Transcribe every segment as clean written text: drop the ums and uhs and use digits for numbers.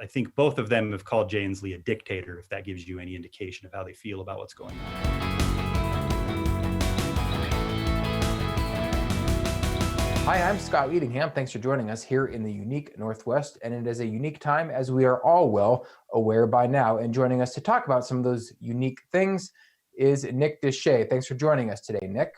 I think both of them have called Jay Inslee a dictator, if that gives you any indication of how they feel about what's going on. Hi, I'm Scott Leadingham. Thanks for joining us here in the unique Northwest. And it is a unique time, as we are all well aware by now. And joining us to talk about some of those unique things is Nick Deshais. Thanks for joining us today, Nick.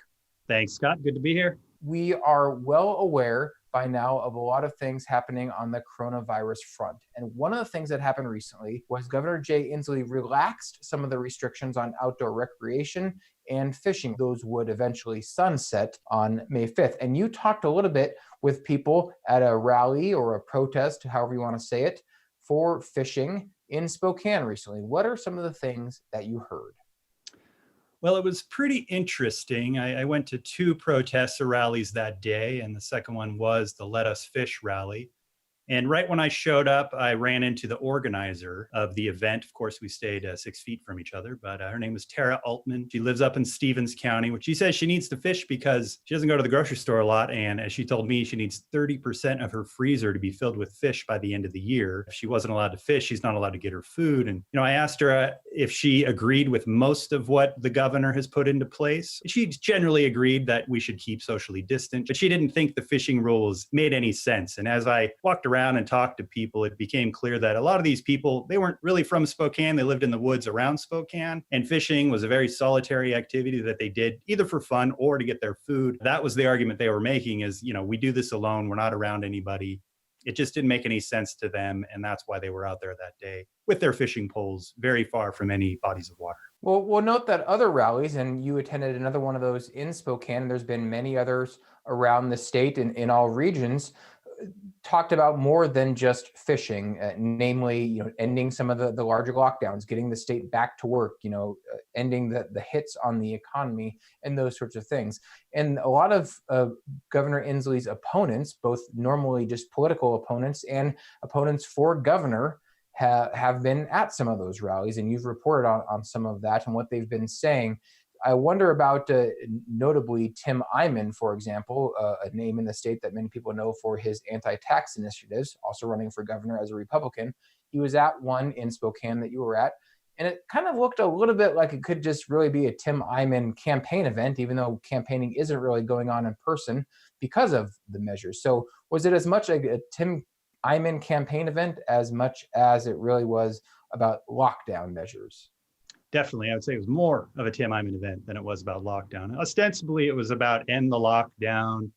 Thanks, Scott. Good to be here. We are well aware by now of a lot of things happening on the coronavirus front. And one of the things that happened recently was Governor Jay Inslee relaxed some of the restrictions on outdoor recreation and fishing. Those would eventually sunset on May 5th. And you talked a little bit with people at a rally or a protest, however you want to say it, for fishing in Spokane recently. What are some of the things that you heard? Well, it was pretty interesting. I went to two protests or rallies that day, and the second one was the Let Us Fish rally. And right when I showed up, I ran into the organizer of the event. Of course, we stayed 6 feet from each other, but her name was Tara Altman. She lives up in Stevens County, which she says she needs to fish because she doesn't go to the grocery store a lot. And as she told me, she needs 30% of her freezer to be filled with fish by the end of the year. If she wasn't allowed to fish, she's not allowed to get her food. And, I asked her if she agreed with most of what the governor has put into place. She generally agreed that we should keep socially distant, but she didn't think the fishing rules made any sense. And as I walked around and talked to people, it became clear that a lot of these people, they weren't really from Spokane. They lived in the woods around Spokane, and fishing was a very solitary activity that they did either for fun or to get their food. That was the argument they were making is, we do this alone. We're not around anybody. It just didn't make any sense to them. And that's why they were out there that day with their fishing poles very far from any bodies of water. Well, we'll note that other rallies, and you attended another one of those in Spokane, and there's been many others around the state and in all regions, talked about more than just fishing, namely, ending some of the larger lockdowns, getting the state back to work, ending the hits on the economy and those sorts of things. And a lot of Governor Inslee's opponents, both normally just political opponents and opponents for governor, have been at some of those rallies, and you've reported on some of that and what they've been saying. I wonder about notably Tim Eyman, for example, a name in the state that many people know for his anti-tax initiatives, also running for governor as a Republican. He was at one in Spokane that you were at, and it kind of looked a little bit like it could just really be a Tim Eyman campaign event, even though campaigning isn't really going on in person because of the measures. So was it as much like a Tim Eyman campaign event as much as it really was about lockdown measures? Definitely. I would say it was more of a Tim Eyman event than it was about lockdown. Ostensibly, it was about end the lockdown,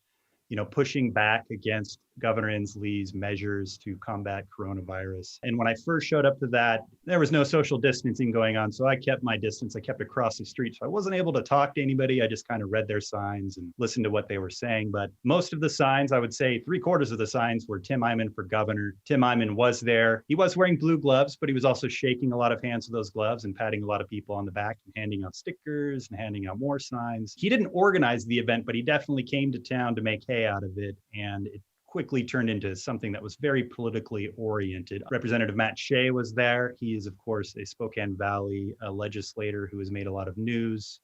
pushing back against Governor Inslee's measures to combat coronavirus. And when I first showed up to that, there was no social distancing going on. So I kept my distance. I kept across the street. So I wasn't able to talk to anybody. I just kind of read their signs and listened to what they were saying. But most of the signs, I would say 3/4 of the signs were Tim Eyman for governor. Tim Eyman was there. He was wearing blue gloves, but he was also shaking a lot of hands with those gloves and patting a lot of people on the back and handing out stickers and handing out more signs. He didn't organize the event, but he definitely came to town to make hay out of it. And it quickly turned into something that was very politically oriented. Representative Matt Shea was there. He is, of course, a Spokane Valley legislator who has made a lot of news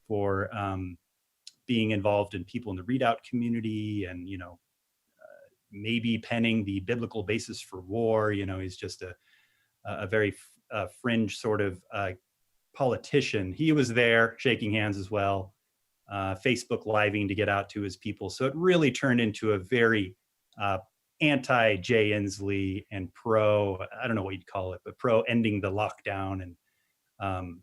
for being involved in people in the readout community and, maybe penning the biblical basis for war. He's just a very fringe sort of politician. He was there shaking hands as well, Facebook living to get out to his people. So it really turned into a very anti-Jay Inslee and I don't know what you'd call it, but pro ending the lockdown. And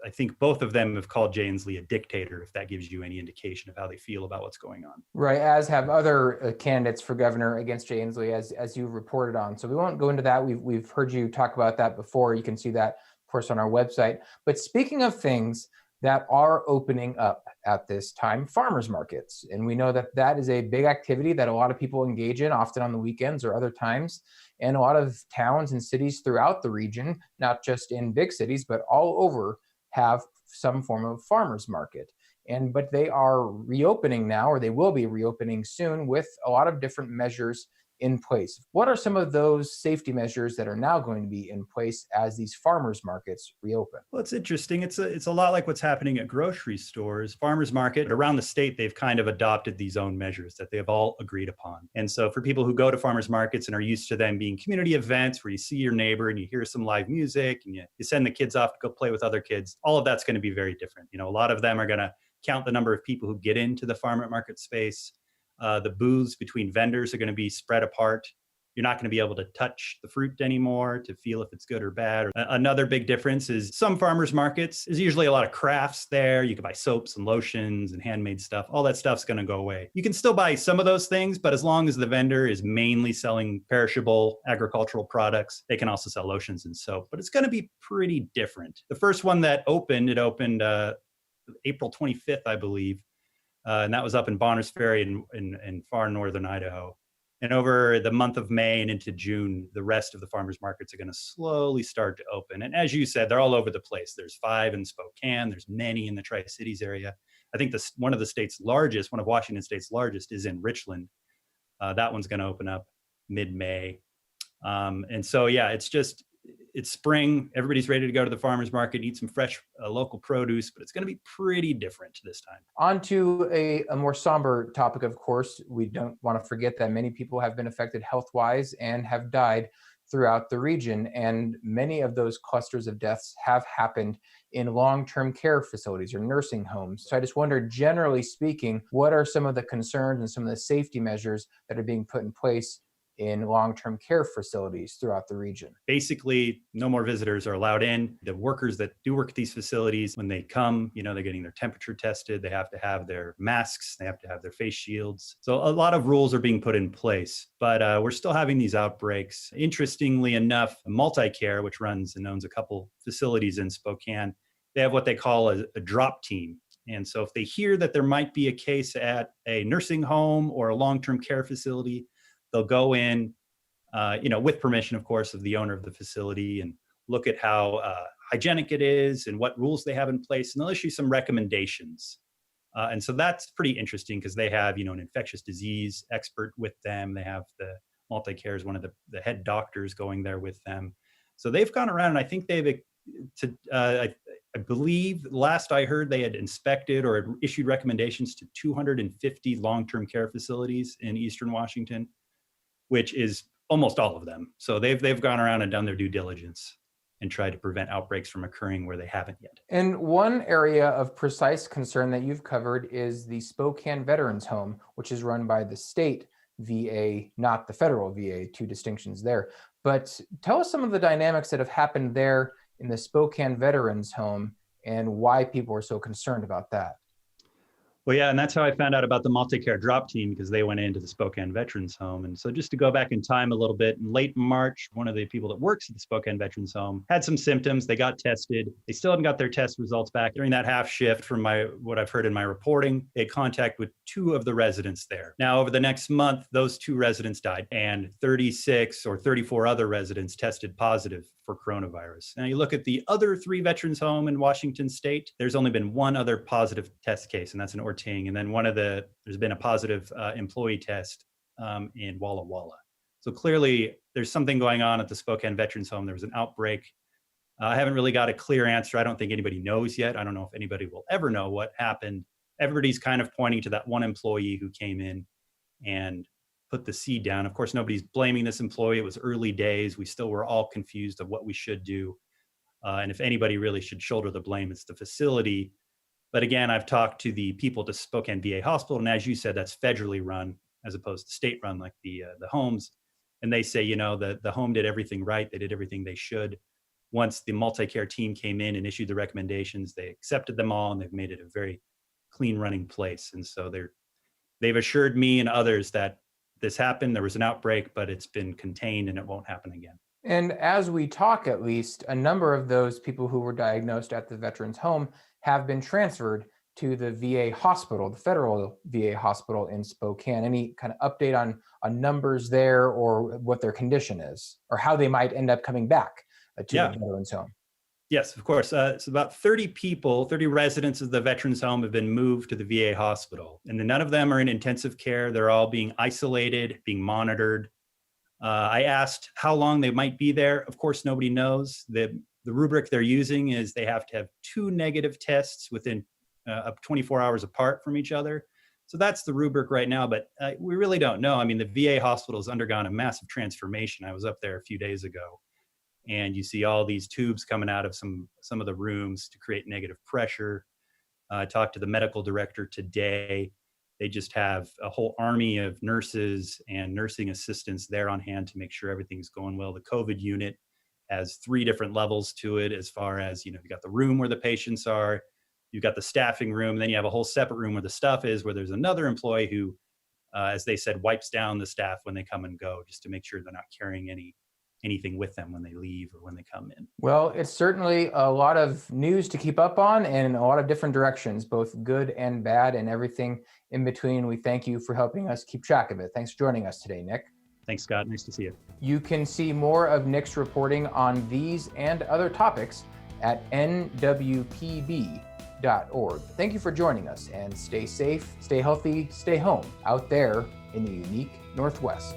I think both of them have called Jay Inslee a dictator, if that gives you any indication of how they feel about what's going on. Right, as have other candidates for governor against Jay Inslee, as you reported on. So we won't go into that. We've heard you talk about that before. You can see that, of course, on our website. But speaking of things that are opening up at this time, farmers markets. And we know that that is a big activity that a lot of people engage in, often on the weekends or other times. And a lot of towns and cities throughout the region, not just in big cities, but all over, have some form of farmers market. But they are reopening now, or they will be reopening soon, with a lot of different measures in place. What are some of those safety measures that are now going to be in place as these farmers markets reopen? Well, it's interesting. It's a lot like what's happening at grocery stores. Farmers market around the state, they've kind of adopted these own measures that they have all agreed upon. And so for people who go to farmers markets and are used to them being community events where you see your neighbor and you hear some live music and you send the kids off to go play with other kids, all of that's going to be very different. A lot of them are going to count the number of people who get into the farmer market space. The booths between vendors are going to be spread apart. You're not going to be able to touch the fruit anymore to feel if it's good or bad. Another big difference is some farmers markets, there's usually a lot of crafts there. You can buy soaps and lotions and handmade stuff. All that stuff's going to go away. You can still buy some of those things, but as long as the vendor is mainly selling perishable agricultural products, they can also sell lotions and soap. But it's going to be pretty different. The first one that opened, it opened April 25th, I believe. And that was up in Bonners Ferry in far northern Idaho. And over the month of May and into June, the rest of the farmers markets are going to slowly start to open. And as you said, they're all over the place. There's 5 in Spokane. There's many in the Tri-Cities area. I think one of Washington State's largest is in Richland. That one's going to open up mid-May. And so, yeah, it's spring. Everybody's ready to go to the farmer's market, eat some fresh local produce, but it's going to be pretty different this time. On to a more somber topic, of course. We don't want to forget that many people have been affected health-wise and have died throughout the region. And many of those clusters of deaths have happened in long-term care facilities or nursing homes. So I just wonder, generally speaking, what are some of the concerns and some of the safety measures that are being put in place in long-term care facilities throughout the region? Basically, no more visitors are allowed in. The workers that do work at these facilities, when they come, they're getting their temperature tested. They have to have their masks. They have to have their face shields. So a lot of rules are being put in place, but we're still having these outbreaks. Interestingly enough, Multicare, which runs and owns a couple facilities in Spokane, they have what they call a drop team. And so if they hear that there might be a case at a nursing home or a long-term care facility, they'll go in, with permission, of course, of the owner of the facility and look at how hygienic it is and what rules they have in place. And they'll issue some recommendations. And so that's pretty interesting because they have, an infectious disease expert with them. They have the Multicare is one of the head doctors going there with them. So they've gone around and I think I believe last I heard they had inspected or had issued recommendations to 250 long-term care facilities in Eastern Washington, which is almost all of them. So they've gone around and done their due diligence and tried to prevent outbreaks from occurring where they haven't yet. And one area of precise concern that you've covered is the Spokane Veterans Home, which is run by the state VA, not the federal VA, 2 distinctions there. But tell us some of the dynamics that have happened there in the Spokane Veterans Home and why people are so concerned about that. Well, yeah, and that's how I found out about the Multicare drop team, because they went into the Spokane Veterans Home. And so just to go back in time a little bit, in late March, one of the people that works at the Spokane Veterans Home had some symptoms. They got tested. They still haven't got their test results back. During that half shift, from what I've heard in my reporting, they had contact with 2 of the residents there. Now, over the next month, those 2 residents died, and 36 or 34 other residents tested positive for coronavirus. Now, you look at the other 3 veterans home in Washington state, there's only been 1 other positive test case, and that's in Orting. And then there's been a positive employee test in Walla Walla. So clearly there's something going on at the Spokane Veterans Home. There was an outbreak. I haven't really got a clear answer. I don't think anybody knows yet. I don't know if anybody will ever know what happened. Everybody's kind of pointing to that one employee who came in and put the seed down. Of course, nobody's blaming this employee. It was early days. We still were all confused of what we should do. And if anybody really should shoulder the blame, it's the facility. But again, I've talked to the people at the Spokane VA Hospital, and as you said, that's federally run as opposed to state run like the homes. And they say, the home did everything right. They did everything they should. Once the Multicare team came in and issued the recommendations, they accepted them all, and they've made it a very clean running place. And so they've assured me and others that this happened. There was an outbreak, but it's been contained and it won't happen again. And as we talk, at least, a number of those people who were diagnosed at the Veterans Home have been transferred to the VA hospital, the federal VA hospital in Spokane. Any kind of update on numbers there, or what their condition is, or how they might end up coming back to the Veterans Home? Yes, of course. It's about 30 residents of the Veterans Home have been moved to the VA hospital. And none of them are in intensive care. They're all being isolated, being monitored. I asked how long they might be there. Of course, nobody knows. The rubric they're using is they have to have 2 negative tests within up 24 hours apart from each other. So that's the rubric right now, but we really don't know. I mean, the VA hospital has undergone a massive transformation. I was up there a few days ago, and you see all these tubes coming out of some of the rooms to create negative pressure. I talked to the medical director today. They just have a whole army of nurses and nursing assistants there on hand to make sure everything's going well. The COVID unit has 3 different levels to it, as far as, you got the room where the patients are, you've got the staffing room, then you have a whole separate room where the stuff is, where there's another employee who, as they said, wipes down the staff when they come and go, just to make sure they're not carrying anything with them when they leave or when they come in. Well, it's certainly a lot of news to keep up on in a lot of different directions, both good and bad and everything in between. We thank you for helping us keep track of it. Thanks for joining us today, Nick. Thanks, Scott. Nice to see you. You can see more of Nick's reporting on these and other topics at nwpb.org. Thank you for joining us, and stay safe, stay healthy, stay home out there in the unique Northwest.